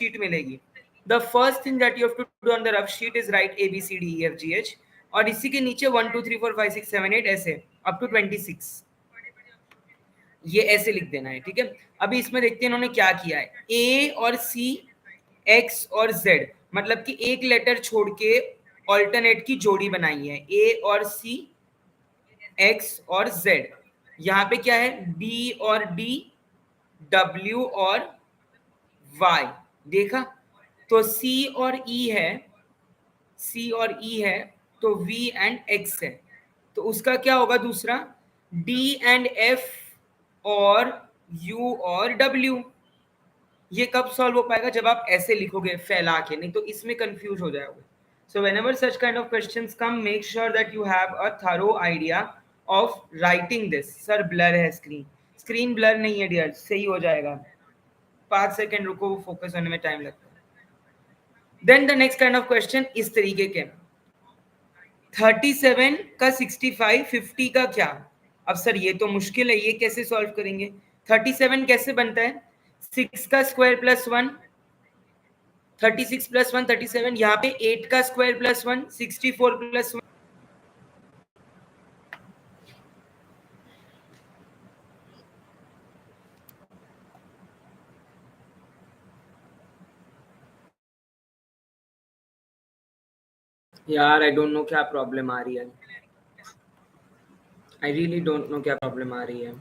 Sheet मिलेगी. The first thing that you have to do on the rough sheet is write ABCDEFGH और इसी के नीचे 1 2 3 4 5 6 7 8 ऐसे अप टू 26 ये ऐसे लिख देना है. ठीक है, अभी इसमें देखते हैं इन्होंने क्या किया है. A और C, X और Z, मतलब कि एक लेटर छोड़ के ऑल्टरनेट की जोड़ी बनाई है. A और C, X और Z. यहाँ पे क्या है, B और D, W और Y. देखा, तो C और E है, C और E है, तो V एंड X है. तो उसका क्या होगा दूसरा, D एंड F और U और W. ये कब सॉल्व हो पाएगा, जब आप ऐसे लिखोगे फैला के, नहीं तो इसमें कंफ्यूज हो जाओगे. So whenever such kind of questions come, make sure that you have a thorough idea of writing this. Sir blur है स्क्रीन. स्क्रीन ब्लर नहीं है डियर, सही हो जाएगा. 5 सेकंड रुको, फोकस होने में टाइम लगता है. Then the next kind of question इस तरीके के, 37 का 65, 50 का क्या. अब सर ये तो मुश्किल है, ये कैसे सॉल्व करेंगे. 37 कैसे बनता है, 6 का स्क्वायर प्लस 1, 36 प्लस 1 37. यहाँ पे 8 का स्क्वायर प्लस 1, 64 प्लस 1. यार आई डोंट नो क्या प्रॉब्लम आ रही है. आई रियली डोंट नो क्या प्रॉब्लम आ रही है.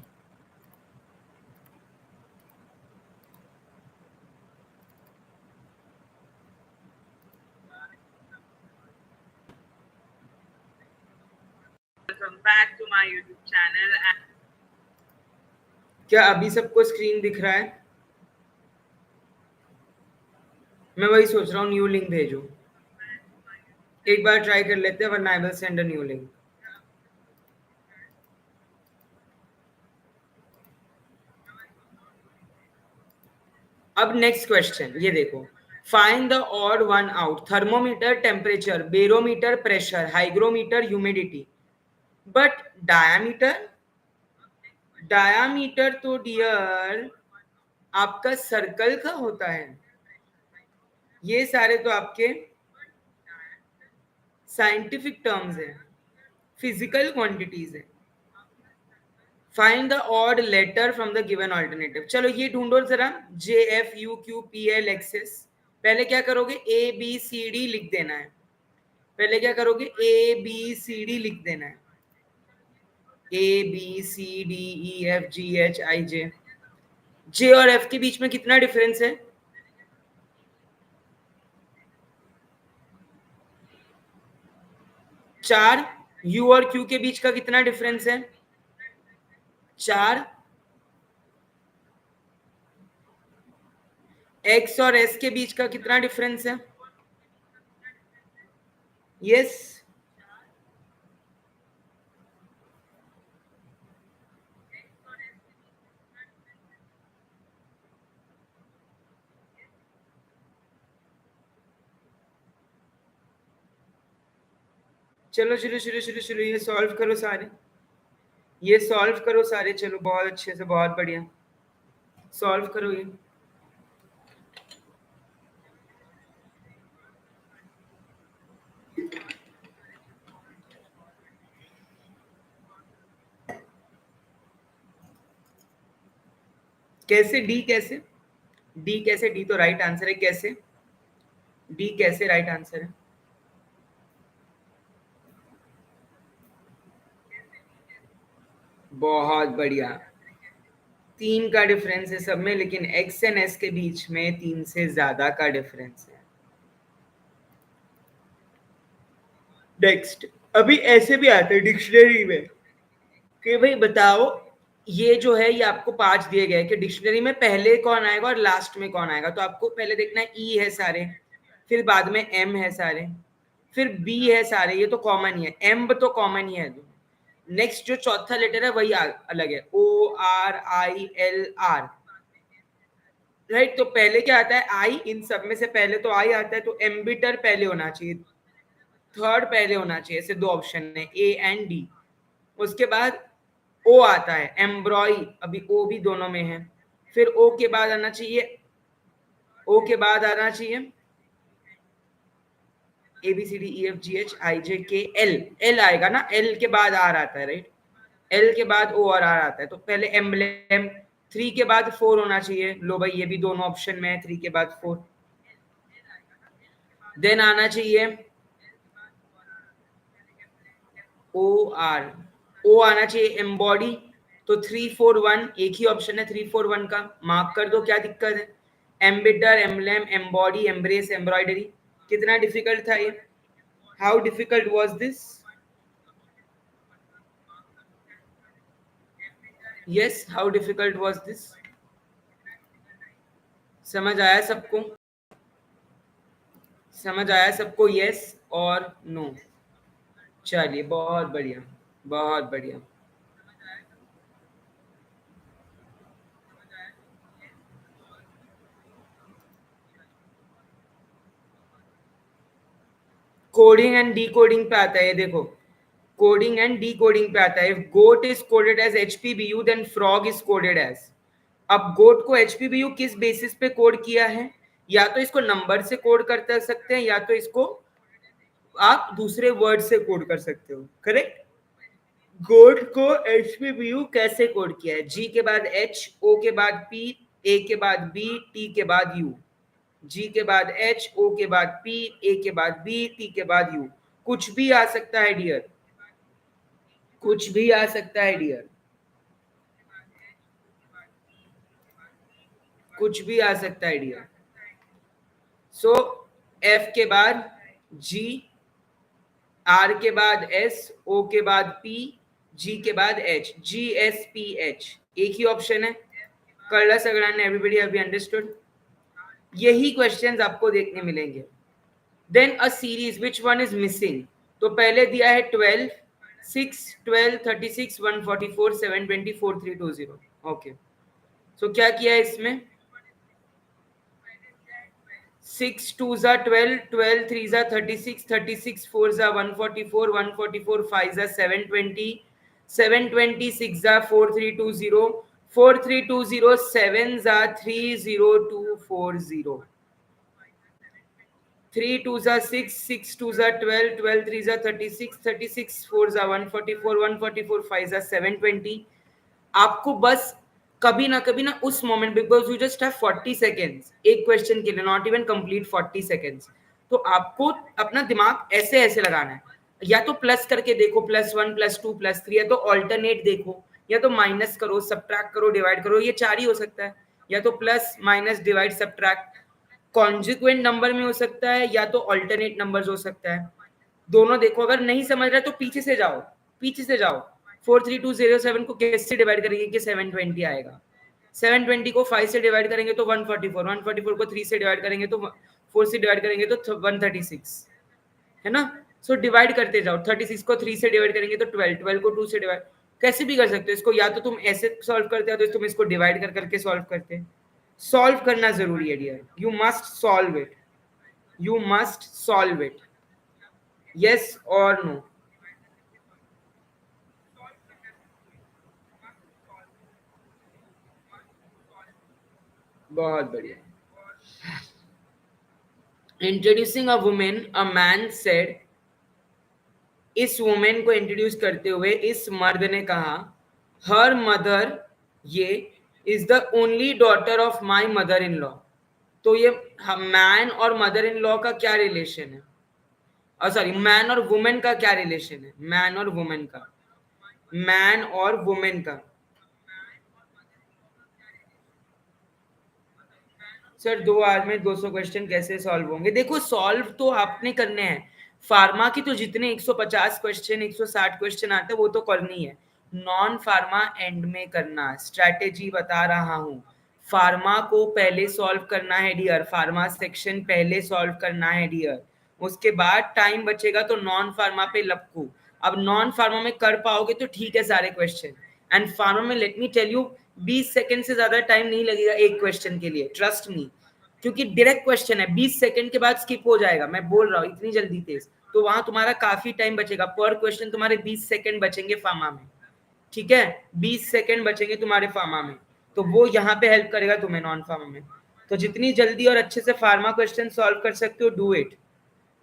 Welcome back to my YouTube channel. क्या अभी सबको स्क्रीन दिख रहा है. मैं वही सोच रहा हूँ न्यू लिंक भेजूं. एक बार ट्राई कर लेते हैं, वरना I will send a new link. अब नेक्स्ट क्वेश्चन ये देखो, find the odd one out. Thermometer temperature, barometer pressure, hygrometer humidity, but diameter. Diameter तो डियर आपका सर्कल का होता है. ये सारे तो आपके साइंटिफिक टर्म्स हैं, फिजिकल क्वांटिटीज है. Find the odd letter from the given alternative. चलो ये ढूंढो जरा, JFUQPL XS. पहले क्या करोगे, ABCD लिख देना है. पहले क्या करोगे, ABCD लिख देना है. ABCDEFGHIJ. J और F के बीच में कितना डिफरेंस है, 4. U और Q के बीच का कितना डिफरेंस है, 4. X और S के बीच का कितना डिफरेंस है, यस. चलो चलो चलो चलो चलो, ये सॉल्व करो सारे, ये सॉल्व करो सारे. चलो बहुत अच्छे से, बहुत बढ़िया सॉल्व करो ये. कैसे डी, कैसे डी, कैसे डी तो राइट आंसर है. कैसे डी, कैसे राइट आंसर है. बहुत बढ़िया. 3 का डिफरेंस है सब में, लेकिन एक्स एंड एस के बीच में 3 से ज्यादा का डिफरेंस है. नेक्स्ट, अभी ऐसे भी आते हैं डिक्शनरी में कि भाई बताओ, ये जो है ये आपको 5 दिए गए कि डिक्शनरी में पहले कौन आएगा और लास्ट में कौन आएगा. तो आपको पहले देखना है ई है सारे, फिर बाद में एम है सारे, फिर बी है सारे, ये तो कॉमन ही है. एम तो कॉमन ही है. नेक्स्ट जो चौथा लेटर है वही अलग है, ORILR, राइट. तो पहले क्या आता है, आई. इन सब में से पहले तो आई आता है, तो एम्बिटर पहले होना चाहिए, थर्ड पहले होना चाहिए. ऐसे 2 ऑप्शन है, A एंड D. उसके बाद O आता है, एम्ब्रॉय. अभी O भी दोनों में है. फिर O के बाद आना चाहिए ओ के बाद आना चाहिए A B C D E F G H I J K L, L आएगा ना, एल के बाद आर आता है, राइट, एल के बाद ओ और आर आता है, तो पहले एम्बलेम, 3 के बाद 4 होना चाहिए, लो भाई ये भी दोनों ऑप्शन में है, 3 के बाद 4, देन आना चाहिए ओ आर, ओ आना चाहिए एम्बॉडी, तो 341 एक ही ऑप्शन है 341 का, मार्क कर दो, क्या दिक्कत है, एम्बिटर, एम्बलेम, एम्बॉडी, एम्ब्रेस, एम्ब्रॉयडरी, कितना डिफिकल्ट था ये, how difficult was this, yes how difficult was this, समझ आया सबको, समझ आया सबको, यस और नो, चलिए बहुत बढ़िया, बहुत बढ़िया, कोडिंग एंड डी कोडिंग पे आता है, ये देखो कोडिंग एंड डी कोडिंग पे आता है, if goat is coded as HPBU then frog is coded as, अब गोट को एचपीबीयू किस बेसिस पे कोड किया है, या तो इसको नंबर से कोड कर सकते हैं, या तो इसको आप दूसरे वर्ड से कोड कर सकते हो, करेक्ट, गोट को एचपीबीयू कैसे कोड किया है, जी के बाद एच, ओ के बाद पी, ए के बाद बी, टी के बाद यू, जी के बाद एच, ओ के बाद पी, ए के बाद बी, टी के बाद यू, कुछ भी आ सकता है डियर, कुछ भी आ सकता है डियर, कुछ भी आ सकता है डियर, सो एफ के बाद जी, आर के बाद एस, ओ के बाद पी, जी के बाद H, G S P H, एक ही ऑप्शन है, कळलं सगळ्यांना, एवरीबॉडी हैव बी अंडरस्टूड, यही क्वेश्चंस आपको देखने मिलेंगे, then a series which one is missing, तो पहले दिया है 12, 6, 12, 36, 144, 720, 4320, ओके, सो क्या किया है इसमें, 6 2 जा 12, 12 3 जा 36, 36 4 जा 144, 144 5 जा 720, 720 6 जा 4320, 4320 7 जा 30240, 3 2 जा 6, 6 2 जा 12, 12 3 जा 36, 36 4 जा 144, 144 5 जा 720, आपको बस कभी ना उस moment, because you just have 40 seconds एक क्वेश्चन के लिए, नॉट इवन कंप्लीट 40 सेकेंड्स, तो आपको अपना दिमाग ऐसे ऐसे लगाना है, या तो प्लस करके देखो, +1 +2 +3, या तो ऑल्टरनेट देखो, या तो माइनस करो, सब्ट्रैक्ट करो, डिवाइड करो, ये 4 ही हो सकता है, या तो plus minus divide subtract, consequent number में हो सकता है, या तो ऑल्टरनेट नंबर्स हो सकता है, दोनों देखो, अगर नहीं समझ रहा तो पीछे से जाओ, पीछे से जाओ, 43207 को कैसे डिवाइड करेंगे कि 720 आएगा, 720 को 5 से डिवाइड करेंगे तो 144, 144 को 3 से डिवाइड करेंगे तो 4 से डिवाइड करेंगे तो 136, है ना, सो डिवाइड करते जाओ, 36 को 3 से डिवाइड करेंगे तो 12, 12 को 2 से डिवाइड, कैसे भी कर सकते हो इसको, या तो तुम ऐसे सॉल्व करते हो तो तुम इसको डिवाइड कर करके सॉल्व करते हैं, सॉल्व करना जरूरी है dear, you must solve it, you must solve it, yes और नो, बहुत बढ़िया, introducing a women a man said, इस वुमेन को इंट्रोड्यूस करते हुए इस मर्द ने कहा, हर मदर, ये is the only daughter of my mother in law, तो ये मैन और मदर इन लॉ का क्या रिलेशन है, और सॉरी मैन और वुमेन का क्या रिलेशन है, मैन और वुमेन का, मैन और वुमेन का, सर 2 आवर में 200 क्वेश्चन कैसे सॉल्व होंगे, देखो सॉल्व तो आपने करने हैं, फार्मा की तो जितने 150 क्वेश्चन 160 क्वेश्चन आते हैं वो तो करनी है, नॉन फार्मा एंड में करना, स्ट्रैटेजी बता रहा हूँ, फार्मा को पहले सॉल्व करना है डियर, फार्मा सेक्शन पहले सॉल्व करना है डियर, उसके बाद टाइम बचेगा तो नॉन फार्मा पे लपकू, अब नॉन फार्मा में कर पाओगे तो ठीक है सारे क्वेश्चन, एंड फार्मा में let me tell you 20 second से ज्यादा टाइम नहीं लगेगा एक क्वेश्चन के लिए, ट्रस्ट मी, क्योंकि डायरेक्ट क्वेश्चन है, 20 सेकंड के बाद स्किप हो जाएगा, मैं बोल रहा हूँ इतनी जल्दी तेज, तो वहां तुम्हारा काफी टाइम बचेगा, पर क्वेश्चन तुम्हारे 20 सेकंड बचेंगे फार्मा में, ठीक है, 20 सेकंड बचेंगे तुम्हारे फार्मा में, तो वो यहाँ पे हेल्प करेगा तुम्हें नॉन फार्मा में, तो जितनी जल्दी और अच्छे से फार्मा क्वेश्चन सॉल्व कर सकते हो, do it,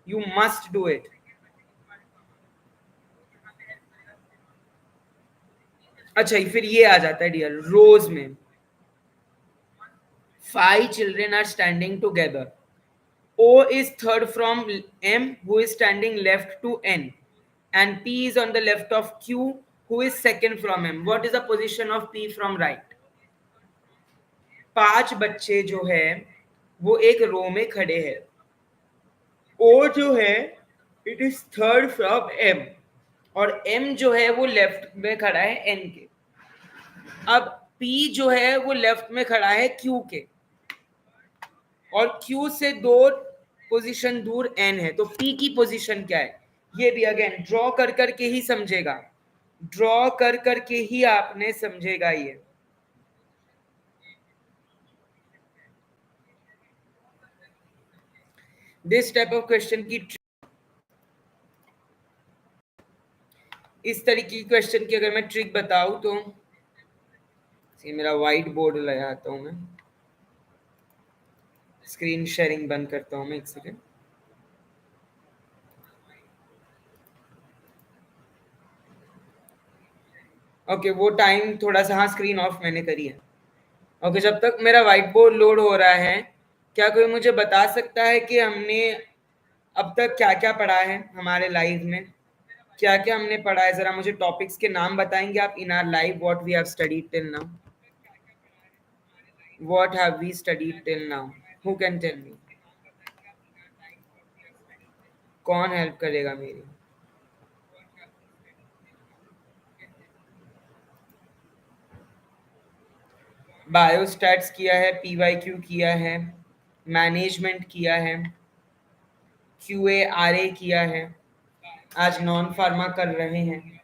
you must do it. अच्छा, फिर ये आ जाता है डियर, रोज में 5 children are standing together. O is third from M, who is standing left to N, and P is on the left of Q, who is second from M. What is the position of P from right? 5 बच्चे जो है वो एक रो में खड़े हैं। O जो है it is third from M, और M जो है वो लेफ्ट में खड़ा है N के। अब P जो है वो लेफ्ट में खड़ा है Q के, और Q से 2 पोजीशन दूर N है। तो P की पोजीशन क्या है, ये भी अगेन ड्रॉ कर करके ही समझेगा, ड्रॉ कर करके ही आपने समझेगा ये। दिस टाइप ऑफ क्वेश्चन की इस तरीके की क्वेश्चन की अगर मैं ट्रिक बताऊं तो, ये मेरा व्हाइट बोर्ड लगाता हूं मैं, स्क्रीन शेयरिंग बंद करता हूं मैं, एक सेकेंड। ओके, वो टाइम थोड़ा सा, हाँ स्क्रीन ऑफ मैंने करी है। ओके, जब तक मेरा व्हाइट बोर्ड लोड हो रहा है, क्या कोई मुझे बता सकता है कि हमने अब तक क्या क्या पढ़ा है हमारे लाइव में, क्या क्या हमने पढ़ा है? जरा मुझे टॉपिक्स के नाम बताएंगे आप in our live, what we have studied till now, what have we studied till now, who can tell me? कौन हेल्प करेगा मेरी? बायोस्टैट्स किया है, पीवाईक्यू किया है, मैनेजमेंट किया है, क्यूए आरए किया है, आज नॉन फार्मा कर रहे हैं।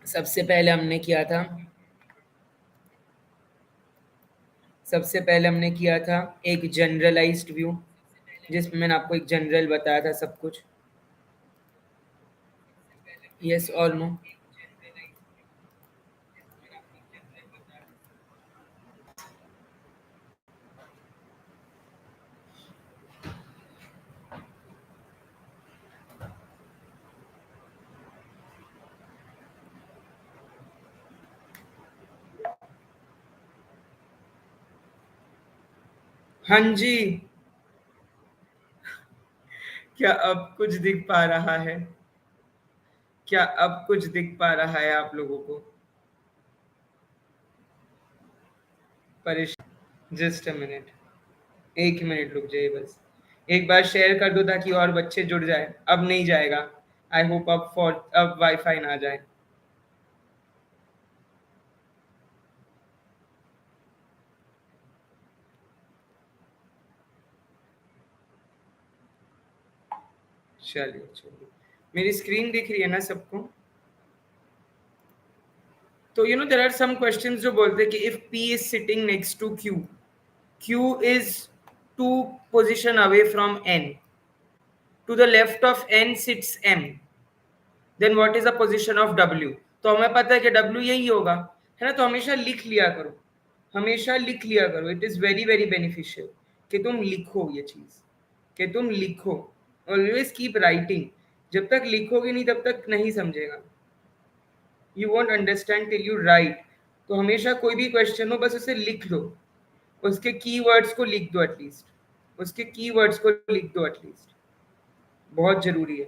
सबसे पहले हमने किया था, सबसे पहले हमने किया था एक जनरलाइज्ड व्यू, जिसमें मैंने आपको एक जनरल बताया था सब कुछ। यस और नो? हाँ जी, क्या अब कुछ दिख पा रहा है? क्या अब कुछ दिख पा रहा है आप लोगों को? परेशान, जस्ट अ मिनट, एक मिनट रुक जाइए बस, एक बार शेयर कर दो ताकि और बच्चे जुड़ जाए। अब नहीं जाएगा, आई होप अब वाईफाई ना जाए। चलिए चलिए, मेरी स्क्रीन दिख रही है ना सबको? तो you know there are some questions जो बोलते हैं कि if P is sitting next to Q, Q is 2 position away from N, to the left of N sits M, then what is the position of W? तो हमें पता है कि W यही होगा, है ना? तो हमेशा लिख लिया करो, हमेशा लिख लिया करो, it is very very beneficial कि तुम लिखो ये चीज, कि तुम लिखो, ऑलवेज कीप राइटिंग। जब तक लिखोगे नहीं तब तक नहीं समझेगा, you won't understand till you right. तो हमेशा कोई भी क्वेश्चन हो बस उसे लिख लो, उसके कीवर्ड्स को लिख दो एटलीस्ट, उसके कीवर्ड्स को लिख दो एटलीस्ट, बहुत जरूरी है,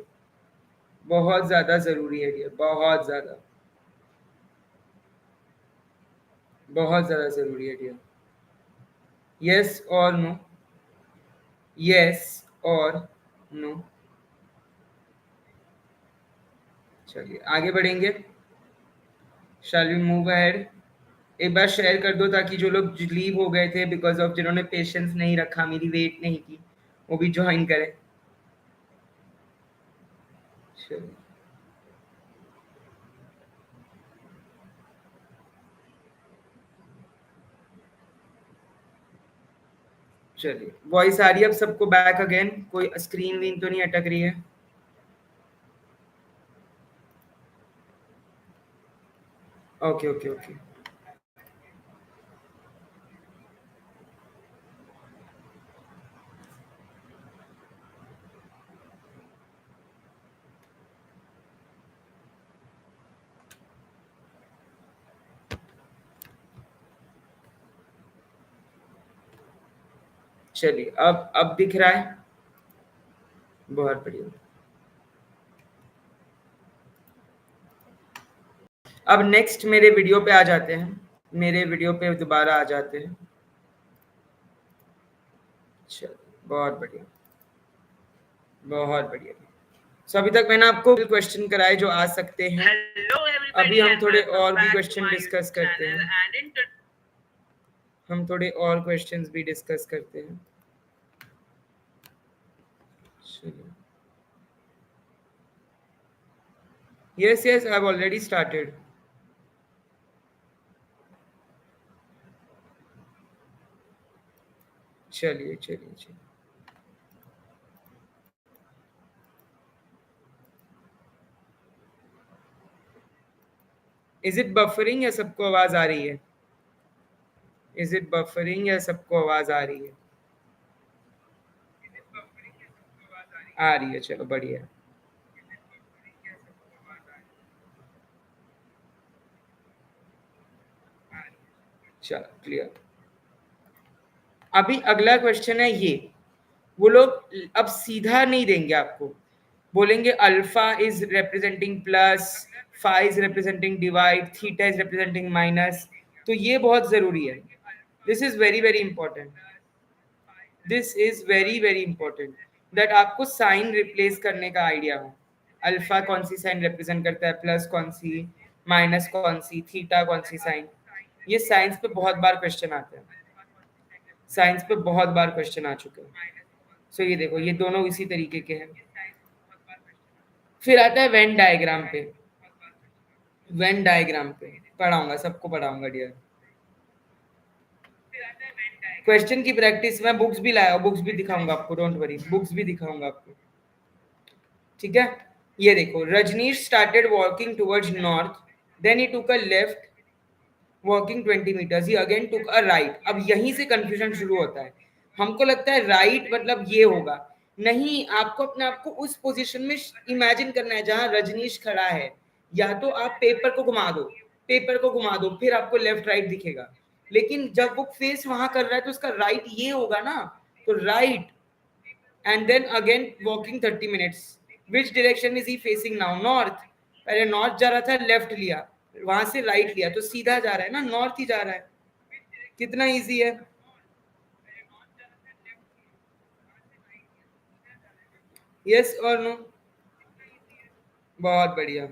बहुत ज्यादा जरूरी है डियर, बहुत ज्यादा, बहुत ज्यादा जरूरी है डियर। यस और नो? यस और नो? चलिए आगे बढ़ेंगे, शैल वी मूव अहेड? एक बार शेयर कर दो ताकि जो लोग लीव हो गए थे बिकॉज ऑफ, जिन्होंने पेशेंस नहीं रखा, मेरी वेट नहीं की, वो भी ज्वाइन करें। चलिए चलिए, वॉइस आ रही है अब सबको बैक अगेन? कोई स्क्रीन वीन तो नहीं अटक रही है? ओके ओके ओके, चलिए अब दिख रहा है, बहुत बढ़िया। अब नेक्स्ट मेरे वीडियो पे आ जाते हैं, मेरे वीडियो पे दोबारा आ जाते हैं। चलो बहुत बढ़िया, बहुत बढ़िया। सो अभी तक मैंने आपको क्वेश्चन कराए जो आ सकते हैं। अभी हम थोड़े और भी क्वेश्चन डिस्कस करते हैं, हम थोड़े और क्वेश्चंस भी डिस्कस करते हैं। Yes yes, I have already started. चलिए चलिए चलिए। इज इट बफरिंग या सबको आवाज आ रही है? इज इट बफरिंग या सबको आवाज आ रही है? आ रही है, चलो बढ़िया। चलो क्लियर। अभी अगला क्वेश्चन है ये, वो लोग अब सीधा नहीं देंगे आपको, बोलेंगे alpha is representing plus, phi is representing divide, theta is representing minus. तो ये बहुत जरूरी है, this is very very important, this is very very important that आपको साइन रिप्लेस करने का आइडिया हो। अल्फा कौन सी साइन रिप्रेजेंट करता है, प्लस कौन सी, माइनस कौन सी, थीटा कौन सी साइन। ये साइंस पे बहुत बार क्वेश्चन आते हैं, साइंस पे बहुत बार क्वेश्चन आ चुके हैं। सो ये देखो, ये दोनों इसी तरीके के हैं। फिर आता है वेन डायग्राम पे, वेन डायग्राम पे पढ़ाऊंगा, सबको पढ़ाऊंगा डियर। क्वेश्चन की प्रैक्टिस में बुक्स भी लाया, बुक्स भी दिखाऊंगा आपको, डोंट वरी, बुक्स भी दिखाऊंगा आपको, ठीक है। ये देखो, Rajneesh started walking towards north, then he took a left walking 20 meters, he again took a right. अब यहीं से कंफ्यूजन शुरू होता है, हमको लगता है राइट मतलब ये होगा, नहीं, आपको अपने आप को उस पोजीशन में इमेजिन करना है जहां रजनीश खड़ा है। या तो आप पेपर को घुमा दो, पेपर को घुमा दो, फिर आपको लेफ्ट राइट दिखेगा, लेकिन जब वो फेस वहां कर रहा है तो उसका राइट ये होगा ना, तो right and then again walking 30 minutes। Which direction is he facing now? North. पहले नॉर्थ जा रहा था, लेफ्ट लिया, वहां से राइट लिया, तो सीधा जा रहा है ना, नॉर्थ ही जा रहा है। कितना इजी है। यस और नो? बहुत बढ़िया।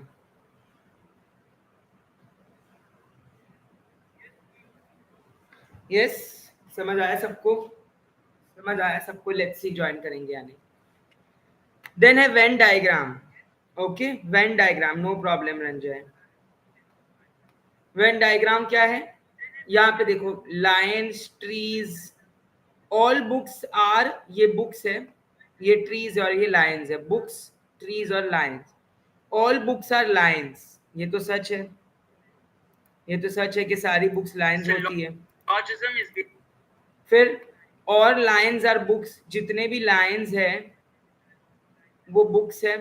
यस, समझ आया सबको? समझ आया सबको? लेट्स सी ज्वाइन करेंगे यानी। देन है Venn diagram. Okay, Venn diagram, no problem Ranjay. Venn diagram क्या है? यहाँ पे देखो, lions, trees, all books are, ये बुक्स है, ये ट्रीज और ये लायंस है, बुक्स, ट्रीज और lions, all books are lions. ये तो सच है, ये तो सच है कि सारी बुक्स लायंस होती है। फिर और लायंस आर बुक्स, जितने भी लायंस है वो बुक्स है।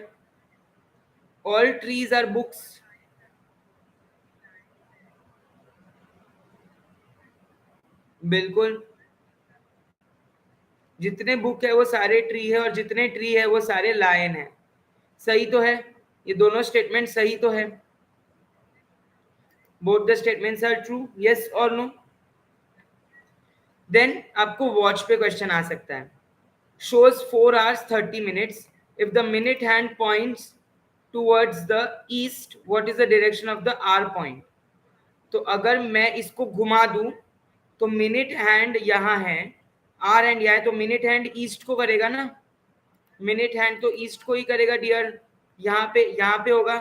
ऑल ट्रीज आर बुक्स, बिल्कुल, जितने बुक है वो सारे ट्री है, और जितने ट्री है वो सारे लायन है। सही तो है, ये दोनों स्टेटमेंट सही तो है? Both the statements are true, yes और नो? देन आपको वॉच पे क्वेश्चन आ सकता है, shows 4 hours 30 minutes, if the minute hand points towards the east, what is the direction of the r point? तो अगर मैं इसको घुमा दूं तो मिनट हैंड यहाँ है, आर हैंड यहाँ है, तो मिनट हैंड ईस्ट को करेगा ना, मिनट हैंड तो ईस्ट को ही करेगा डियर। यहाँ पे होगा,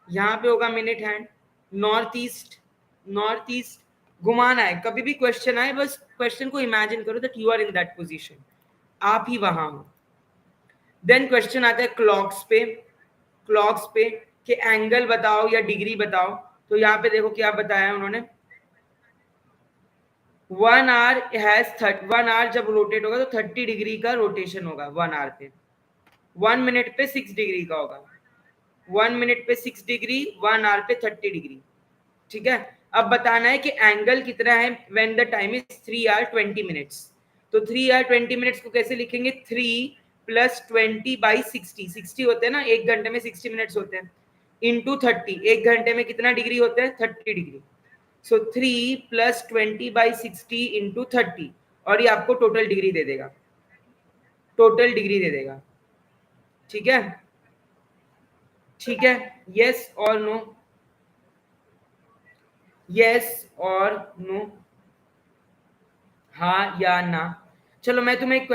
यहाँ पे होगा minute hand, north east, north east घुमाना है। कभी भी क्वेश्चन आए बस क्वेश्चन को इमेजिन करो that you are in that position, आप ही वहां हो। देन क्वेश्चन आता है क्लॉक्स पे, क्लॉक्स पे कि एंगल बताओ या डिग्री बताओ। तो यहाँ पे देखो क्या बताया उन्होंने, 1 hour हैज 1 hour जब रोटेट होगा तो 30 डिग्री का रोटेशन होगा 1 hour पे, 1 minute पे 6 डिग्री का होगा, 1 minute पे 6 डिग्री, 1 hour पे 30 डिग्री, ठीक है। अब बताना है कि एंगल कितना है when the time is 3 hour 20 minutes। तो 3 या 20 मिनट्स को कैसे लिखेंगे, 3 प्लस 20/60, 60 होते हैं ना, 1 घंटे में 60 मिनट्स होते हैं, इंटू 30, 1 घंटे में कितना डिग्री होता है, 30 डिग्री। सो 3 प्लस 20/60 इंटू 30, और ये आपको टोटल डिग्री दे देगा, टोटल डिग्री दे देगा। ठीक है, ठीक है, यस और नो, यस और नो, हाँ या ना। चलो मैं तुम्हें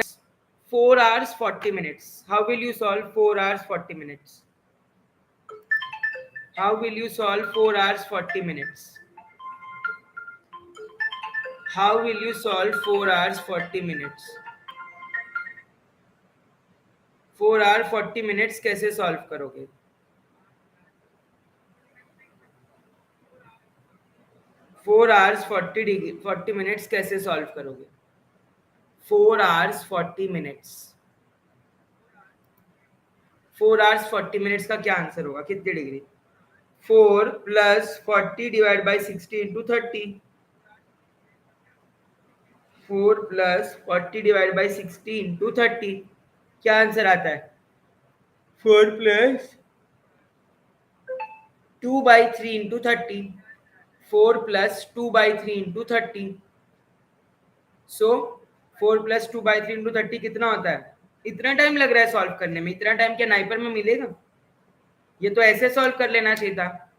4 hours 40 minutes, how will you solve 4 hours 40 minutes? How will you solve 4 hours 40 minutes? How will you solve 4 hours 40 minutes? 4 hour 40 minutes कैसे सॉल्व करोगे? 4 hours 40 minutes कैसे सॉल्व करोगे? 4 hours 40 minutes, 4 hours 40 minutes का क्या आंसर होगा, कितनी degree? 4 plus 40 divide by 60 into 30, 4 plus 40 divide by 60 into 30, क्या answer आता है? 4 प्लस 2/3 इंटू 30, 4 प्लस 2/3 इंटू 30, सो 4 प्लस 2/3 इंटू 30 कितना होता है? इतना टाइम लग रहा है सॉल्व करने में, इतना टाइम क्या नाइपर में मिलेगा? ये तो ऐसे सॉल्व कर लेना चाहिए था।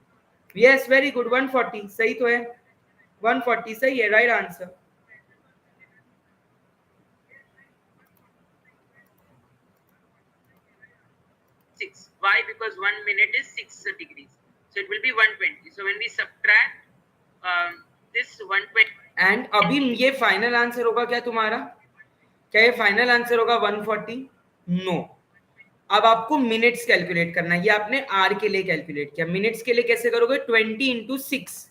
यस वेरी गुड, 140 सही तो है, 140 सही है, right answer. Why? Because 1 minute is 6 degrees, so it will be 120. So when we subtract this 120, and अभी ये फाइनल आंसर होगा क्या तुम्हारा? क्या ये फाइनल आंसर होगा 140? नो। अब आपको मिनट्स कैलकुलेट करना है, ये आपने आर के लिए कैलकुलेट किया, मिनट्स के लिए कैसे करोगे? 20 इंटू 6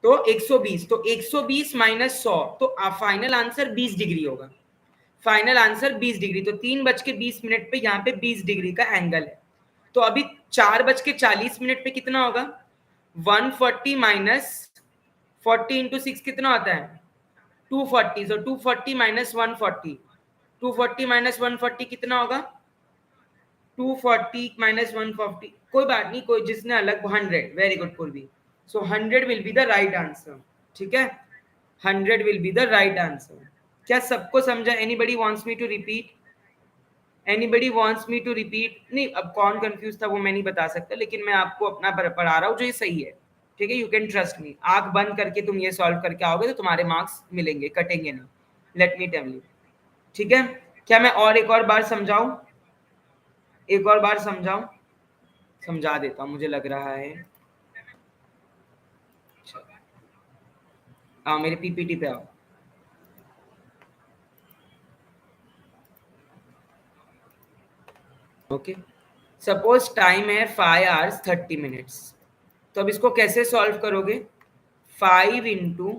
तो 120, तो 120 माइनस 100, तो फाइनल आंसर 20 डिग्री होगा, फाइनल आंसर 20 डिग्री। तो 3:20 पे यहाँ पे 20 डिग्री का एंगल है। तो अभी 4:40 पे कितना होगा? 140 माइनस 40 इंटू 6 कितना होता है? 240। सो 240 माइनस 140, 240 माइनस 140 कितना होगा? 240 माइनस 140, कोई बात नहीं, कोई जिसने अलग 100, very good Purvi. So 100 will be the right answer. ठीक है, 100 will be the right answer. क्या सबको समझा? Anybody wants me to repeat? Anybody wants me to repeat? नहीं, अब कौन कंफ्यूज था वो मैं नहीं बता सकता, लेकिन मैं आपको अपना पढ़ा रहा हूँ जो ये सही है। ठीक है, यू कैन ट्रस्ट मी। आंख बंद करके तुम ये सॉल्व करके आओगे तो तुम्हारे मार्क्स मिलेंगे, कटेंगे नहीं, लेट मी टेल यू। ठीक है, क्या मैं और एक और बार समझाऊं? एक और बार समझाऊं? समझा देता हूं, मुझे लग रहा है। आओ मेरे पीपीटी पे आओ। ओके, सपोज टाइम है 5 hours 30 minutes, तो अब इसको कैसे सॉल्व करोगे? 5 इंटू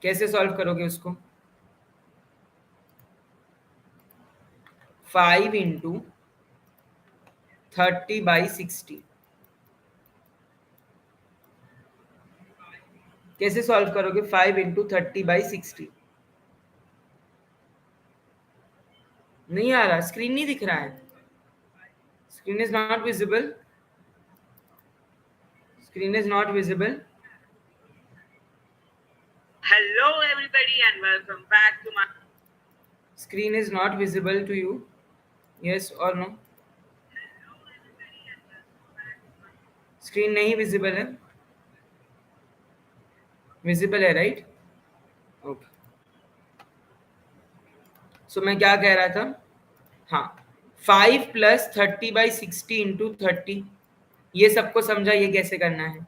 कैसे सॉल्व करोगे उसको? 5 इंटू 30/60 कैसे सॉल्व करोगे? 5 इंटू 30/60 नहीं आ रहा, स्क्रीन नहीं दिख रहा है, screen is not visible, screen is not visible. Hello everybody and welcome back to my screen is not visible to you, yes or no? Screen नहीं विजिबल है? विजिबल है राइट? ओके, सो मैं क्या कह रहा था? हाँ, 5 प्लस 30/60 इंटू 30, ये सबको समझा ये कैसे करना है?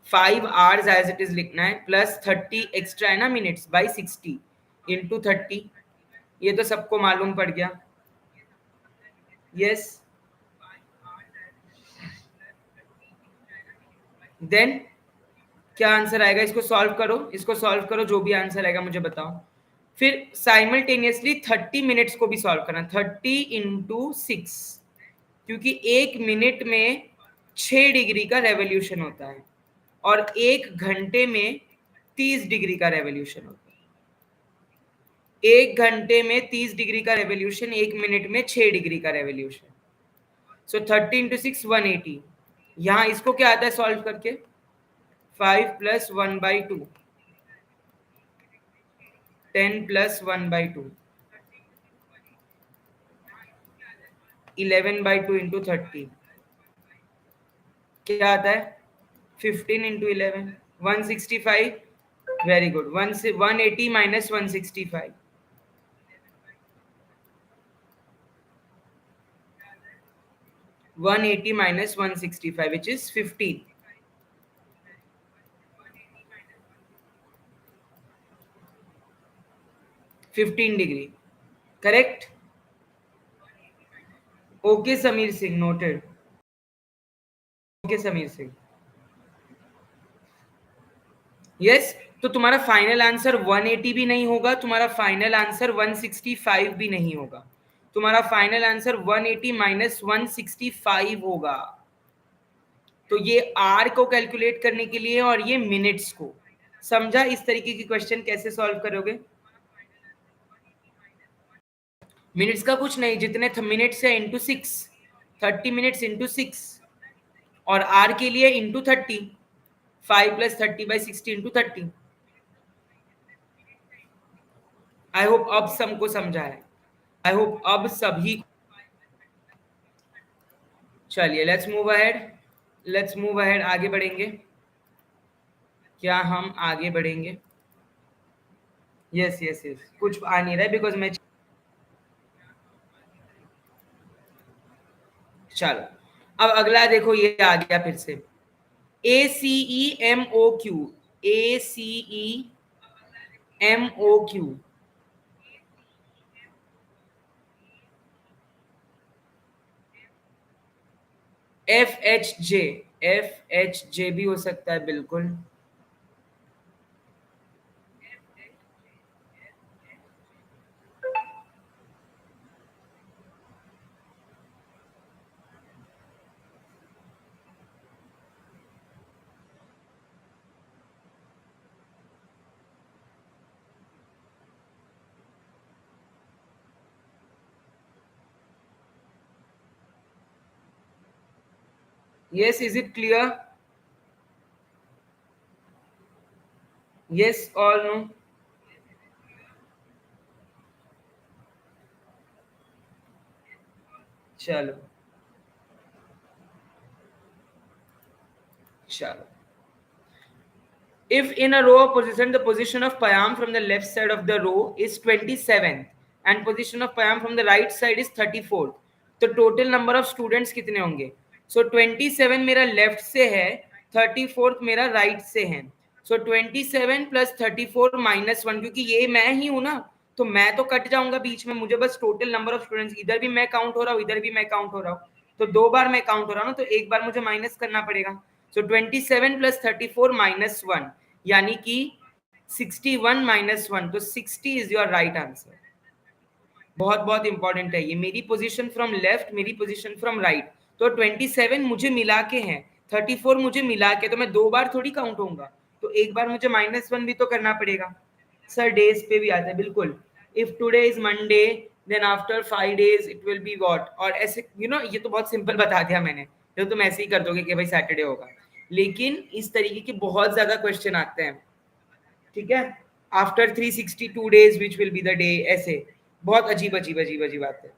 5 hours एज इट इज लिखना है, प्लस 30 एक्स्ट्रा है ना मिनट्स बाई 60 इंटू 30, ये तो सबको मालूम पड़ गया। यस, देन क्या आंसर आएगा? इसको सॉल्व करो, इसको सॉल्व करो, जो भी आंसर आएगा मुझे बताओ। फिर साइमल्टेनियसली 30 मिनट्स को भी सॉल्व करना, 30 इंटू 6, क्योंकि 1 मिनट में 6 डिग्री का रेवोल्यूशन होता है और 1 घंटे में 30 डिग्री का रेवोल्यूशन होता है। 1 घंटे में 30 डिग्री का रेवोल्यूशन, 1 मिनट में 6 डिग्री का रेवोल्यूशन। सो 30 इंटू 6 180। यहाँ इसको क्या आता है सॉल्व करके? 5 प्लस 1/2, 10 प्लस 1/2, 11/2 इंटू 30 क्या आता है? 15 into 11, 165। Very good. 180 minus 165, 180 minus 165, which is 15. 15 degree. Correct? Okay, Samir Singh, noted. Okay, Samir Singh. Yes, तो तुम्हारा फाइनल आंसर 180 भी नहीं होगा, तुम्हारा फाइनल आंसर 165 भी नहीं होगा, तुम्हारा फाइनल आंसर 180 माइनस 165 होगा। तो ये आर को कैलकुलेट करने के लिए और ये मिनट्स को। समझा इस तरीके की क्वेश्चन कैसे सॉल्व करोगे? मिनट्स का कुछ नहीं, जितने मिनट्स है इंटू 6, 30 मिनट्स इंटू 6, और आर के लिए into 30, 5 plus 30/60 into 30। I hope अब सबको समझा है, आई होप अब सभी। चलिए let's move ahead, let's move ahead, आगे बढ़ेंगे। क्या हम आगे बढ़ेंगे? यस यस यस, कुछ आ नहीं रहा है बिकॉज मैं, चलो अब अगला देखो, ये आ गया फिर से। ACEMOQ, ACEMOQ, FHJ, FHJ भी हो सकता है बिल्कुल। Yes, is it clear? Yes or no? चलो चलो। If in a row of position, the position of Payam from the left side of the row is 27th and position of Payam from the right side is 34th, तो total number of students कितने होंगे? So 27 मेरा left से है, 34th मेरा right से है। So 27 plus 34 minus 1, क्योंकि ये मैं ही हूं ना, तो मैं तो कट जाऊंगा बीच में, मुझे बस टोटल नंबर ऑफ स्टूडेंट्स, इधर भी मैं काउंट हो रहा हूँ, इधर भी मैं काउंट हो रहा हूँ, तो 2 बार मैं काउंट हो रहा हूँ ना, तो एक बार मुझे माइनस करना पड़ेगा। सो 27 प्लस 34 माइनस 1, यानी कि 61 माइनस 1, तो 60 इज योर राइट आंसर। बहुत बहुत इंपॉर्टेंट है ये। मेरी पोजीशन फ्रॉम लेफ्ट, मेरी पोजीशन फ्रॉम राइट, तो 27 मुझे मिला के हैं, 34 मुझे मिला के, तो मैं 2 बार थोड़ी काउंट होऊंगा, तो एक बार मुझे -1 भी तो करना पड़ेगा। सर डेज पे भी आता है बिल्कुल। If today is Monday then after 5 days it will be what, और ऐसे ये तो बहुत सिंपल बता दिया मैंने, तो तुम ऐसे ही कर दोगे कि भाई सैटरडे होगा, लेकिन इस तरीके के बहुत ज्यादा क्वेश्चन आते हैं, ठीक है। After 362 days which will be the day, ऐसे बहुत अजीब अजीब अजीब अजीब बात है।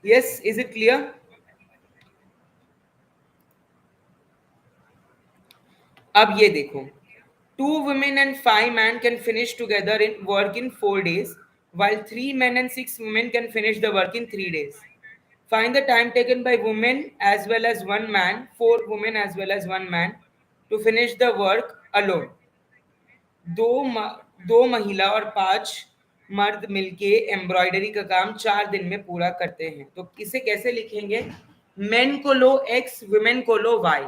Yes, is it clear? अब ये देखो, 2 women and 5 men can finish together in work in 4 days, while 3 men and 6 women can finish the work in 3 days. Find the time taken by women as well as one man, 4 women as well as one man to finish the work alone. दो महिला और 5 मर्द मिलके embroidery का काम 4 दिन में पूरा करते हैं, तो इसे कैसे लिखेंगे? मेन को लो x, वुमेन को लो y।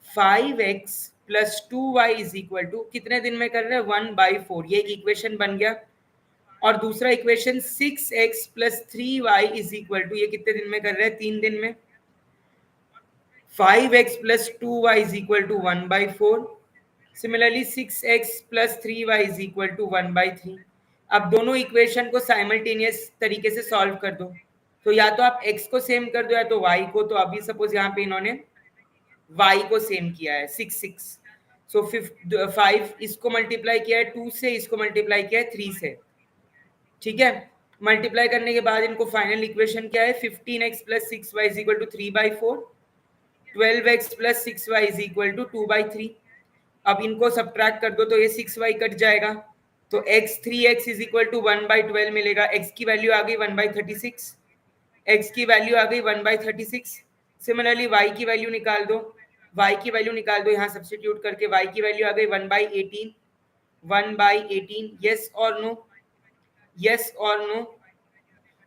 5x plus 2y is equal to, कितने दिन में कर रहे हैं? 1/4। ये एक इक्वेशन बन गया। और दूसरा equation 6x plus 3y is equal to, ये कितने दिन में कर रहे हैं, 3 दिन में, 5x plus 2y is equal to 1/4. Similarly 6x plus 3y is equal to 1/3. अब दोनों इक्वेशन को साइमल्टेनियस तरीके से सॉल्व कर दो. तो या तो आप x को सेम कर दो या तो y को. तो अभी सपोज यहाँ पे इन्होंने y को सेम किया है 6 सो 5 इसको मल्टीप्लाई किया है 2 से, इसको मल्टीप्लाई किया है 3 से. ठीक है, मल्टीप्लाई करने के बाद इनको फाइनल इक्वेशन क्या है, 15x plus 6y is equal to 3/4, 12x plus 6y is equal to 2/3. अब इनको सब्ट्रैक्ट कर दो तो ये 6y कट जाएगा, तो x 3x is equal to 1/12 मिलेगा. x की वैल्यू आ गई 1/36, x की वैल्यू आ गई 1/36. सिमिलरली y की वैल्यू निकाल दो, y की वैल्यू निकाल दो यहाँ सब्स्टिट्यूट करके, y की वैल्यू आ गई 1/18, 1/18. यस और नो, यस और नो.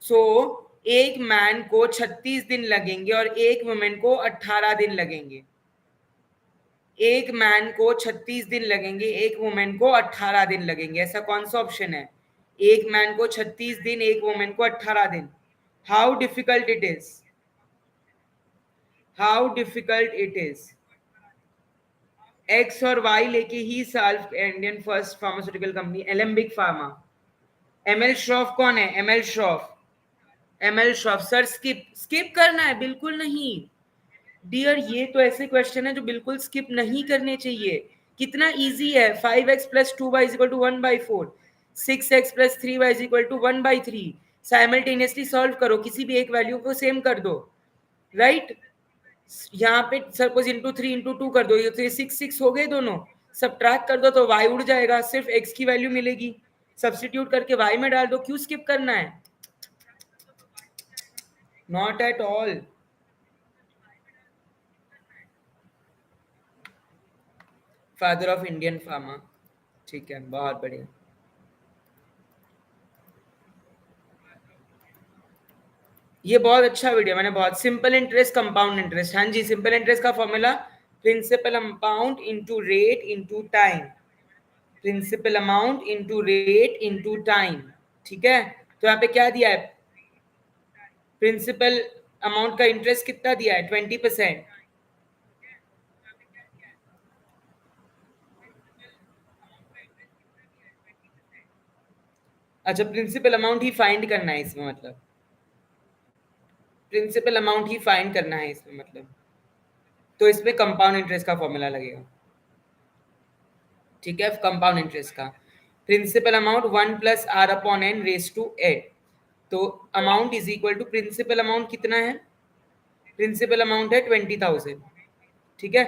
सो एक मैन को 36 दिन लगेंगे और एक वुमेन को 18 दिन लगेंगे. एक मैन को 36 दिन लगेंगे, एक वुमेन को 18 दिन लगेंगे. ऐसा कौन सा ऑप्शन है, एक मैन को 36 दिन, एक वुमेन को 18 दिन. How difficult it is, how difficult it is. X और वाई लेके ही solve Indian first pharmaceutical company Alembic pharma. ML Shroff कौन है, ML Shroff, ML Shroff. Sir skip, skip करना है, बिल्कुल नहीं डियर. ये तो ऐसे क्वेश्चन है जो बिल्कुल स्किप नहीं करने चाहिए. कितना इजी है, 5x plus 2y is equal to 1/4, 6x plus 3y is equal to 1/3. Simultaneously solve करो, किसी भी एक वैल्यू को सेम कर दो, राइट. यहाँ पे सपोज इंटू 3 इंटू 2 कर दो, ये तो 6 हो गए दोनों. सब्ट्रैक्ट कर दो तो y उड़ जाएगा, सिर्फ x की वैल्यू मिलेगी. सब्स्टिट्यूट करके y में डाल दो. क्यों स्किप करना है, not at all. Father of Indian pharma. ठीक है, बहुत बढ़िया. ये बहुत अच्छा वीडियो, मैंने बहुत. Simple interest, compound interest. हाँ जी, सिंपल इंटरेस्ट का formula principal amount into rate into time, principal amount into rate into time. ठीक है, तो यहाँ पे क्या दिया है, प्रिंसिपल अमाउंट का इंटरेस्ट कितना दिया है, 20%. अच्छा, प्रिंसिपल अमाउंट ही फाइंड करना है इसमें, मतलब प्रिंसिपल अमाउंट ही फाइंड करना है इसमें मतलब. तो इसमें कंपाउंड इंटरेस्ट का फॉर्मूला लगेगा. ठीक है, कंपाउंड इंटरेस्ट का principal amount 1 plus R upon N raise to eight. तो amount is equal to, principal amount कितना है, प्रिंसिपल अमाउंट है 20,000. ठीक है,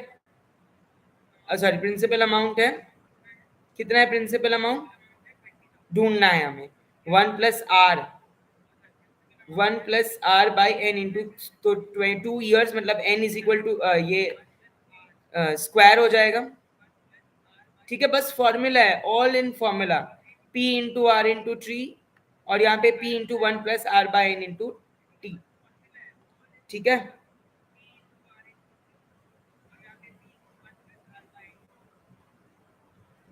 सॉरी प्रिंसिपल अमाउंट है कितना है, प्रिंसिपल अमाउंट ढूंढना है हमें. 1 plus R, 1 plus R by N into, तो 2 ईयर्स मतलब एन इज इक्वल टू ये स्क्वायर हो जाएगा. ठीक है, बस फॉर्मूला है, all in formula, P into R into T, और यहाँ पे P into 1 plus R by N into T. ठीक है,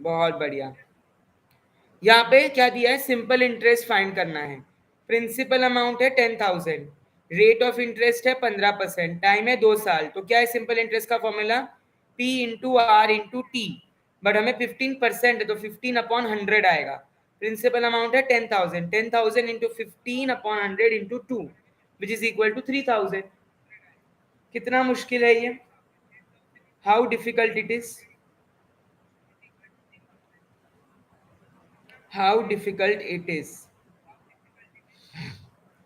बहुत बढ़िया. यहाँ पे क्या दिया है, सिंपल इंटरेस्ट फाइंड करना है. प्रिंसिपल अमाउंट है 10,000, रेट ऑफ इंटरेस्ट है 15%, टाइम है 2 साल. तो क्या है सिंपल इंटरेस्ट का formula, P into R into T. But हमें 15% है तो 15/100 आएगा. प्रिंसिपल अमाउंट है 10,000, 10,000 into 15/100 into 2 which is equal to 3,000. कितना मुश्किल है ये, how difficult it is, how difficult it is.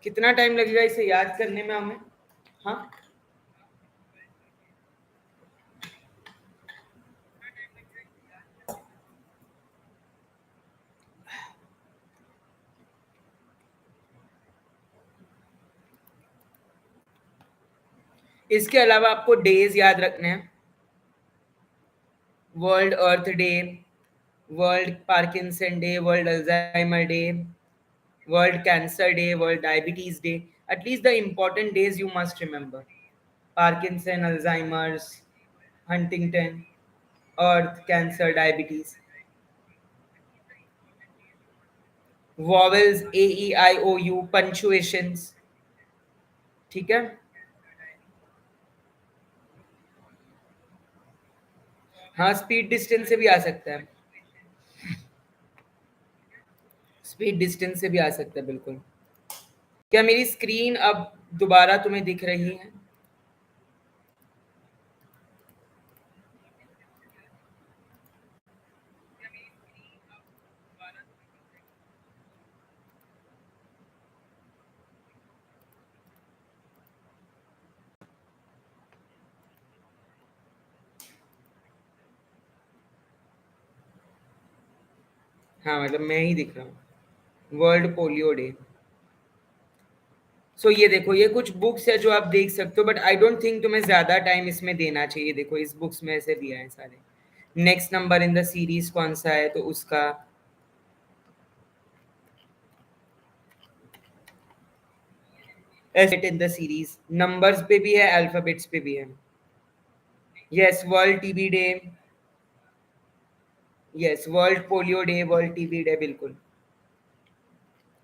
कितना टाइम लगेगा इसे याद करने में हमें. हाँ, इसके अलावा आपको डेज याद रखने हैं. World earth day, world Parkinson day, world Alzheimer day, world cancer day, world diabetes day. At least the important days you must remember: Parkinson, Alzheimer's, Huntington, Earth, Cancer, Diabetes. Vowels, A E I O U, punctuations, ठीक है। हाँ, speed distance से भी आ सकता है, speed distance से भी आ सकता है, बिल्कुल। क्या मेरी स्क्रीन अब दोबारा तुम्हें दिख रही है? हाँ, मतलब मैं ही दिख रहा हूँ। World polio day. सो ये देखो, ये कुछ बुक्स है जो आप देख सकते हो, बट आई डोंट थिंक तुम्हें ज्यादा टाइम इसमें देना चाहिए। देखो, इस बुक्स में ऐसे दिया है सारे। Next number in the series कौन सा है, तो उसका asset in the series, numbers पे भी है, अल्फाबेट्स पे भी है। Yes, world TB day. Yes, world polio day, world TB day, बिल्कुल।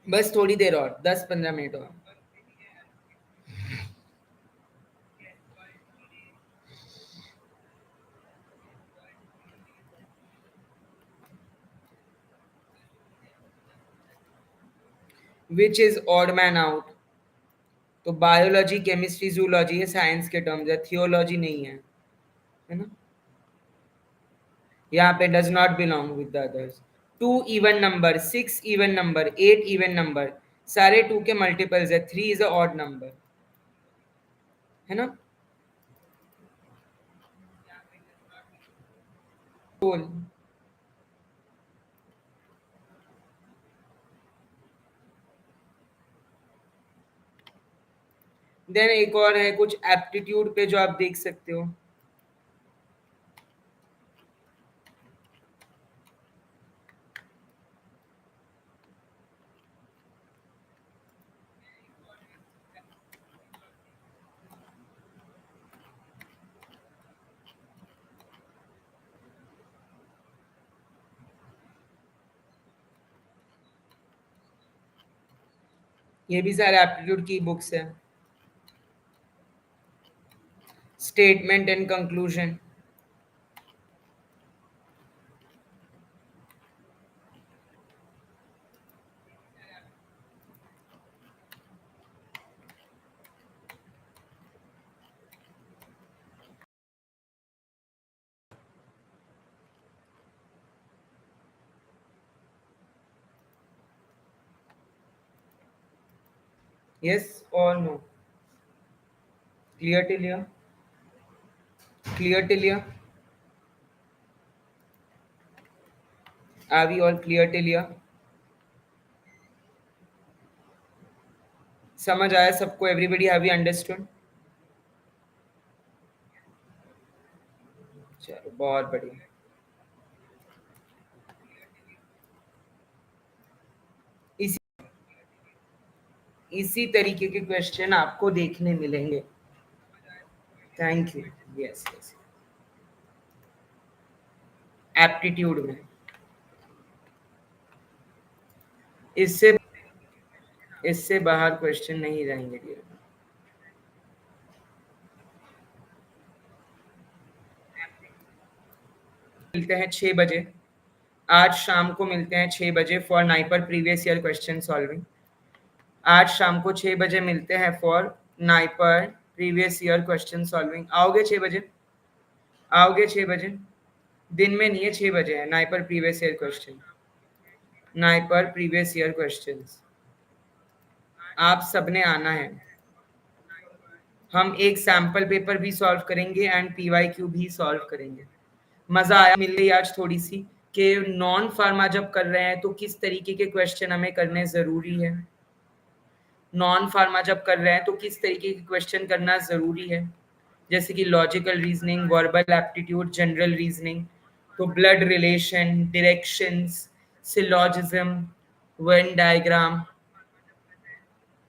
बस थोड़ी देर और, 10-15 मिनट और। Which is odd man out? तो बायोलॉजी, केमिस्ट्री, जूलॉजी, ये साइंस के टर्म्स है, थियोलॉजी नहीं है ना। यहाँ पे does not belong with the others. Two even number, six even number, eight even number, सारे टू के मल्टीपल्स है। Three is a odd number, है ना। बोल। देन एक और है कुछ एप्टीट्यूड पे जो आप देख सकते हो। ये भी सारे एप्टीट्यूड की बुक्स है। Statement and conclusion. यस और no? Clear till here? Clear till here? Are we all clear till here? समझ आया सबको? Everybody have you understood? चलो, बहुत बढ़िया। इसी इसी तरीके के क्वेश्चन आपको देखने मिलेंगे। Thank you. Yes yes. Aptitude में इससे इससे बाहर क्वेश्चन नहीं रहेंगे डियर। मिलते हैं 6 बजे। आज शाम को मिलते हैं 6 बजे for NIPER previous year question solving. आज शाम को 6 बजे मिलते हैं for NIPER previous year question solving. आओगे 6 बजे? आओगे 6 बजे? दिन में नहीं है, 6 बजे है NIPER previous year question. NIPER previous year questions आप सबने आना है। हम एक सैंपल पेपर भी सॉल्व करेंगे एंड पीवाईक्यू भी सॉल्व करेंगे। मजा आया, मिल रही आज थोड़ी सी कि नॉन फार्मा जब कर रहे हैं तो किस तरीके के क्वेश्चन हमें करने जरूरी है। नॉन फार्मा जब कर रहे हैं तो किस तरीके के क्वेश्चन करना जरूरी है, जैसे कि logical reasoning, verbal aptitude, general reasoning. तो blood relation, directions, syllogism, Venn diagram,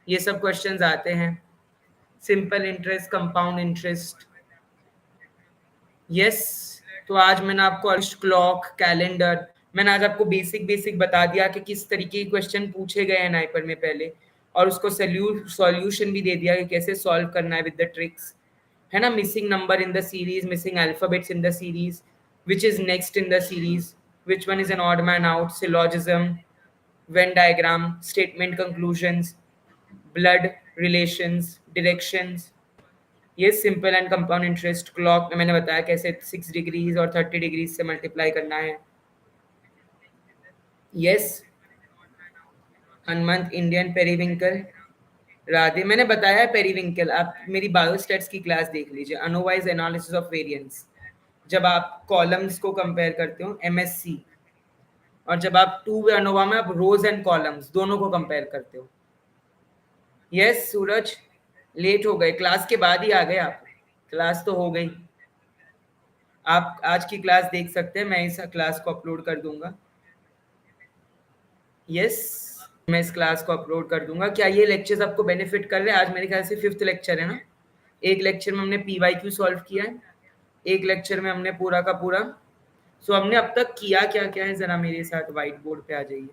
ये सब क्वेश्चंस आते हैं। Simple interest, compound interest. Yes. तो आज मैंने आपको क्लॉक, कैलेंडर, मैंने आज आपको बेसिक बेसिक बता दिया कि किस तरीके के क्वेश्चन पूछे गए हैं नाइपर में पहले, और उसको सॉल्यूशन भी दे दिया कि कैसे सॉल्व करना है विद द ट्रिक्स, है ना. Missing number in the series, missing alphabets in the series, which is next in the series, which one is an odd man out, syllogism, Venn diagram, statement conclusions, blood relations, directions. ये simple and compound interest, clock में मैंने बताया कैसे 6 degrees और 30 degrees से multiply करना है. Yes, Hanumant, Indian, periwinkle, Radhe. मैंने बताया है पेरीविंकल, आप मेरी बायोस्टेट्स की क्लास देख लीजिए, अनोवाइज एनालिसिस ऑफ वेरिएंस. जब आप कॉलम्स को कंपेयर करते हो एमएससी, और जब आप टू वे अनोवा में आप रोज एंड कॉलम्स दोनों को कंपेयर करते हो. यस सूरज, लेट हो गए, क्लास के बाद ही आ गए आप, क्लास तो हो गई. आप आज की क्लास देख सकते हैं, मैं इस क्लास को अपलोड कर दूंगा. यस, मैं इस क्लास को अपलोड कर दूंगा. क्या ये लेक्चर्स आपको बेनिफिट कर रहे हैं? आज मेरे ख्याल से 5th लेक्चर है ना. एक लेक्चर में हमने पीवाईक्यू सॉल्व किया है, एक लेक्चर में हमने पूरा का पूरा. सो हमने अब तक किया क्या क्या है, जरा मेरे साथ व्हाइट बोर्ड पे आ जाइए.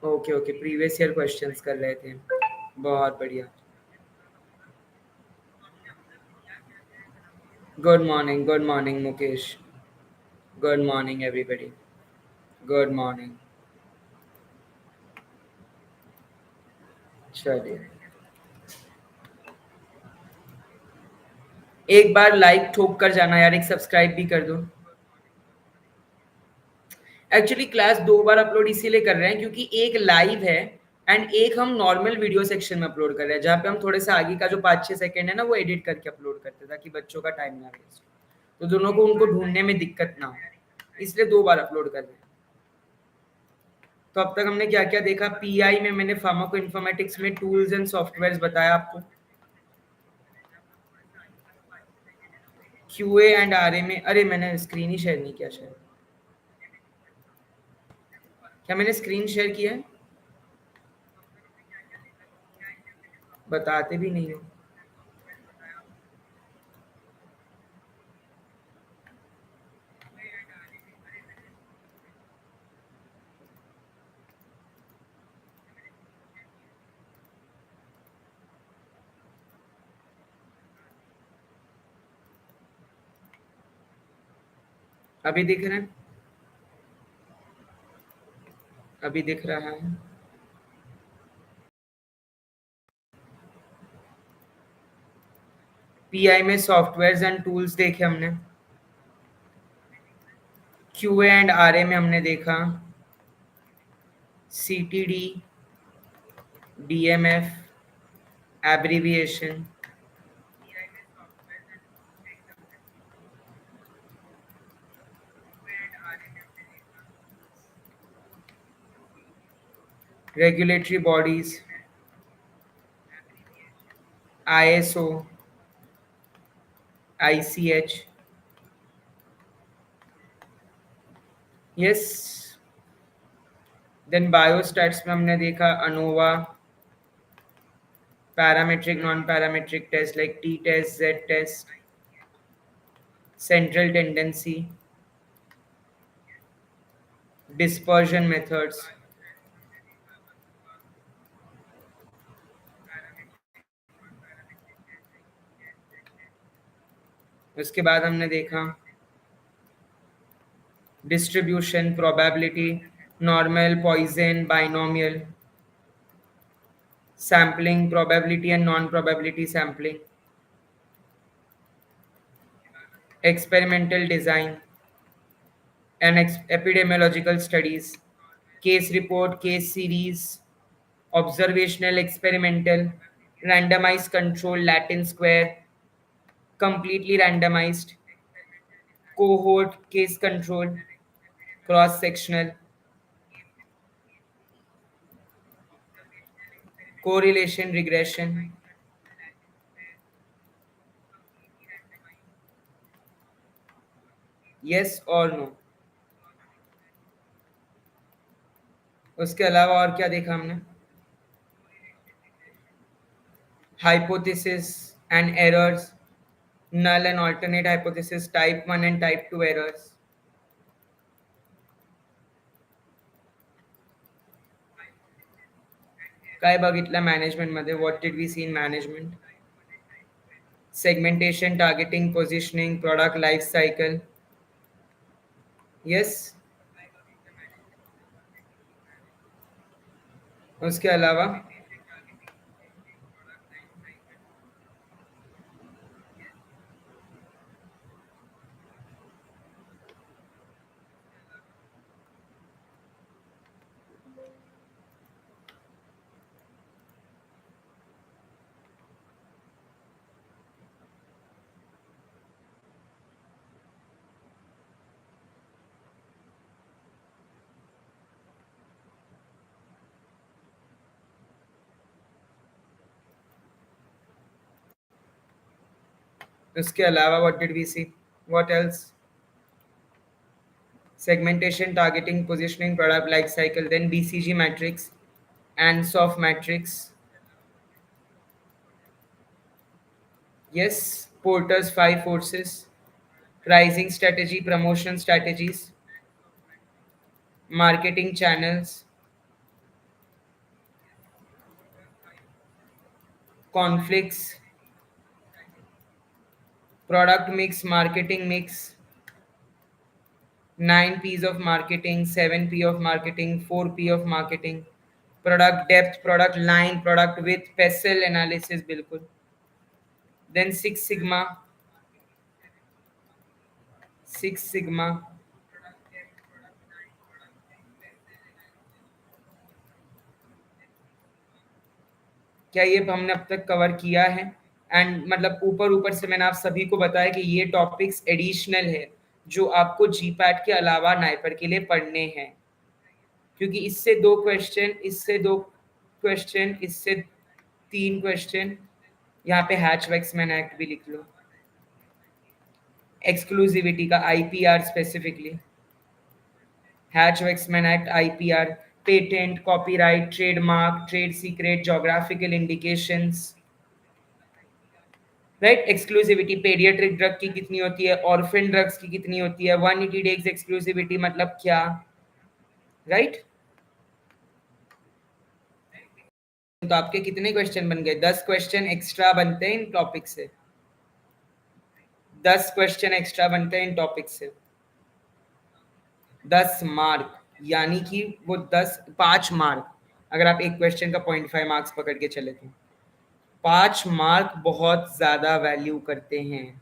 Okay okay, previous year questions कर रहे थे, बहुत बढ़िया. Good morning Mukesh, good morning everybody, good morning. चलिए, एक बार लाइक ठोक कर जाना यार, एक सब्सक्राइब भी कर दो. एक्चुअली क्लास 2 बार अपलोड इसीलिए कर रहे हैं क्योंकि एक लाइव है एंड एक हम नॉर्मल वीडियो सेक्शन में अपलोड कर रहे हैं, जहाँ पे हम थोड़े से आगे का जो 5-6 सेकंड है ना वो एडिट करके अपलोड करते हैं ताकि बच्चों का टाइम ना वेस्ट, तो दोनों को उनको ढूंढने में दिक्कत ना हो, इसलिए 2 बार अपलोड कर रहे हैं. तो अब तक हमने क्या क्या देखा. पीआई में मैंने फार्माको इन्फॉर्मेटिक्स में टूल्स एंड सॉफ्टवेयर बताया आपको. क्यूए एंड आरए में, अरे मैंने स्क्रीन ही शेयर नहीं किया शायद. क्या मैंने स्क्रीन शेयर किया है? बताते भी नहीं हो. अभी दिख रहा है? अभी दिख रहा है? पीआई में सॉफ्टवेयर एंड टूल्स देखे हमने. क्यूए एंड आरए में हमने देखा CTD, DMF, abbreviation. Regulatory bodies, ISO, ICH. Yes, then biostats में हमने देखा ANOVA, parametric non parametric test like T test, Z test, central tendency, dispersion methods. उसके बाद हमने देखा distribution, probability, normal, Poisson, binomial, sampling, probability and non probability sampling, experimental design and epidemiological studies, case report, case series, observational, experimental, randomized control, Latin square, completely randomized, cohort, case control, cross sectional, correlation, regression. Yes or no? उसके अलावा और क्या देखा हमने? Hypothesis and errors, null and alternate hypothesis, type 1 and type 2 errors. काय बघितलं management मध्ये? What did we see in management? Segmentation, targeting, positioning, product life cycle. Yes. उसके अलावा उसके अलावा what did we see? What else? Segmentation, targeting, positioning, product life cycle, then BCG matrix, Ansoff matrix. Yes, Porter's five forces, pricing strategy, promotion strategies, marketing channels, conflicts, product mix, marketing mix, 9 P's of marketing, 7 P of marketing, 4 P of marketing, product depth, product line, product width, PESEL analysis, बिल्कुल. Then Six Sigma. क्या ये हमने अब तक cover किया है? And मतलब ऊपर ऊपर से मैंने आप सभी को बताया कि ये टॉपिक्स एडिशनल है जो आपको जीपैट के अलावा नाइपर के लिए पढ़ने हैं, क्योंकि इससे 2 क्वेश्चन, इससे 2 क्वेश्चन, इससे 3 क्वेश्चन. यहाँ पे हैच-वैक्समैन एक्ट भी लिख लो, एक्सक्लूसिविटी का, IPR specifically, hatch-Waksman act, IPR, patent, copyright, trademark, trade secret, geographical indications, right. Exclusivity paediatric drug की कितनी होती है, ऑर्फन ड्रग्स की कितनी होती है, 180 डेज एक्सक्लूसिविटी मतलब क्या, राइट. तो आपके कितने क्वेश्चन बन गए? 10 क्वेश्चन एक्स्ट्रा बनते हैं इन टॉपिक से. 10 क्वेश्चन एक्स्ट्रा बनते हैं इन टॉपिक से. 10 मार्क, यानी कि वो 5 मार्क, अगर आप एक क्वेश्चन का 0.5 मार्क्स पकड़ के चले तो 5 मार्क बहुत ज्यादा वैल्यू करते हैं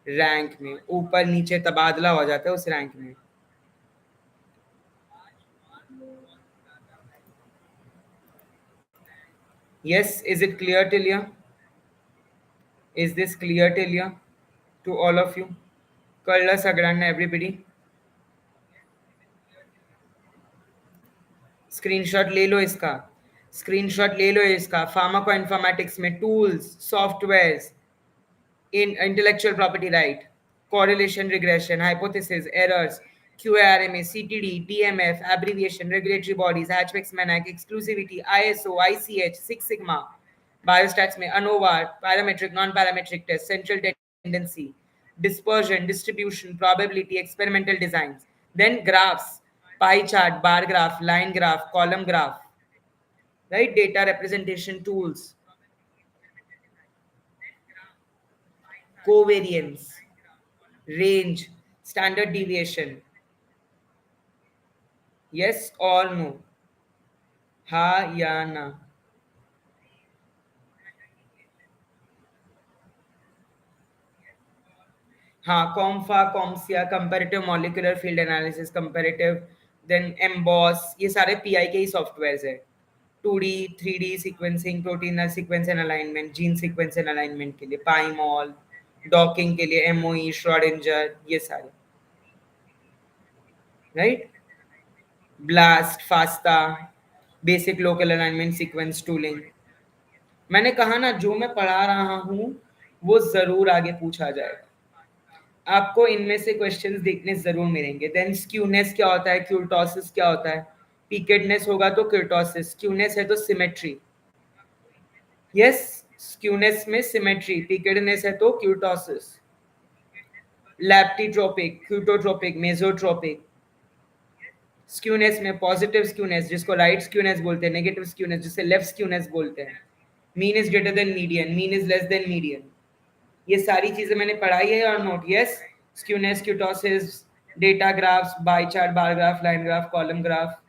रैंक में. ऊपर नीचे तबादला हो जाता है उस रैंक में. Yes, is it clear till here? Is this clear till here to all of you? कळलं सगळ्यांना, everybody? स्क्रीनशॉट ले लो इसका, स्क्रीनशॉट ले लो इसका. फार्माको इन्फॉर्मेटिक्स में tools, softwares, in intellectual property right, correlation regression, hypothesis, errors, QARMA, CTD, DMF, abbreviation, regulatory bodies, Hatch-Waxman, exclusivity, ISO, ICH, Six Sigma, biostats में ANOVA, parametric, non-parametric test, central tendency, dispersion, distribution, probability, experimental designs, then graphs, pie chart, bar graph, line graph, column graph, right, data representation tools, covariance, range, standard deviation. Yes or no? हाँ या ना? हाँ, CoMFA, CoMSIA, comparative molecular field analysis, comparative, then EMBOSS, ये सारे PI के ही softwares है. 2D 3D sequencing, protein sequence and alignment, gene sequence and alignment के लिए पाइमॉल, डॉकिंग के लिए एमओई, श्रोडिंगर, ये सारे, right. Blast, FASTA, basic local alignment sequence tooling. मैंने कहा ना, जो मैं पढ़ा रहा हूँ वो जरूर आगे पूछा जाएगा. आपको इनमें से क्वेश्चंस देखने जरूर मिलेंगे. देन स्क्यूनेस क्या होता है, क्यूरटोसिस क्या होता है. पिकेडनेस होगा तो क्यूरटोसिस, स्क्यूनेस है तो सिमेट्री. यस, स्क्यूनेस में सिमेट्री, पिकेडनेस है तो kurtosis, leptotropic, kurtotropic, mesotropic. Skewness में पॉजिटिव स्क्यूनेस जिसको राइट स्क्यूनेस बोलते हैं, नेगेटिव स्क्यूनेस जिसे लेफ्ट स्क्यूनेस बोलते हैं, mean is greater than median, mean is less than median. ये सारी चीजें मैंने पढ़ाई है और note, yes. Skewness, kurtosis, data graphs, pie chart, bar graph, line graph, column graph.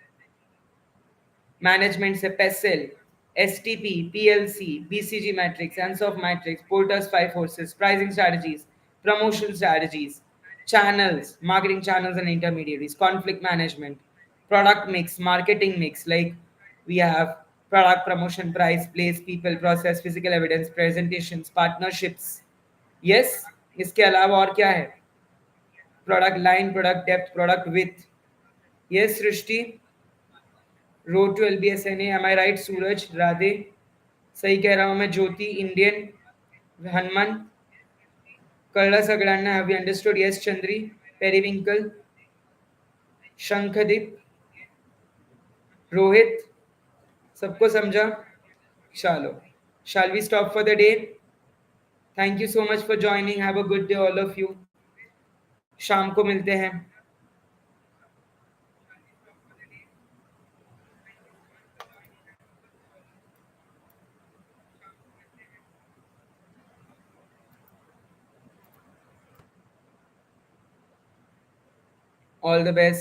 Management से PESTEL, STP, PLC, BCG matrix, एंसॉफ matrix, Porter's 5 forces, pricing strategies, promotion strategies, channels, marketing channels and intermediaries, conflict management, product mix, marketing mix, like we have product, promotion, price, place, people, process, physical evidence, presentations, partnerships. Yes, इसके अलावा और क्या है? Product line, product depth, product width. Yes Srishti, road to LBSNA, am I right? Suraj, Radhe, सही कह रहा हूं मैं? Jyoti, Indian, Hanuman, Kalla Sagdana, have you understood? Yes Chandri, periwinkle, Shankhdeep, Rohit, सबको समझा? चलो, shall we stop for the day? Thank you so much for joining. Have a good day all of you. शाम को मिलते हैं। All the best.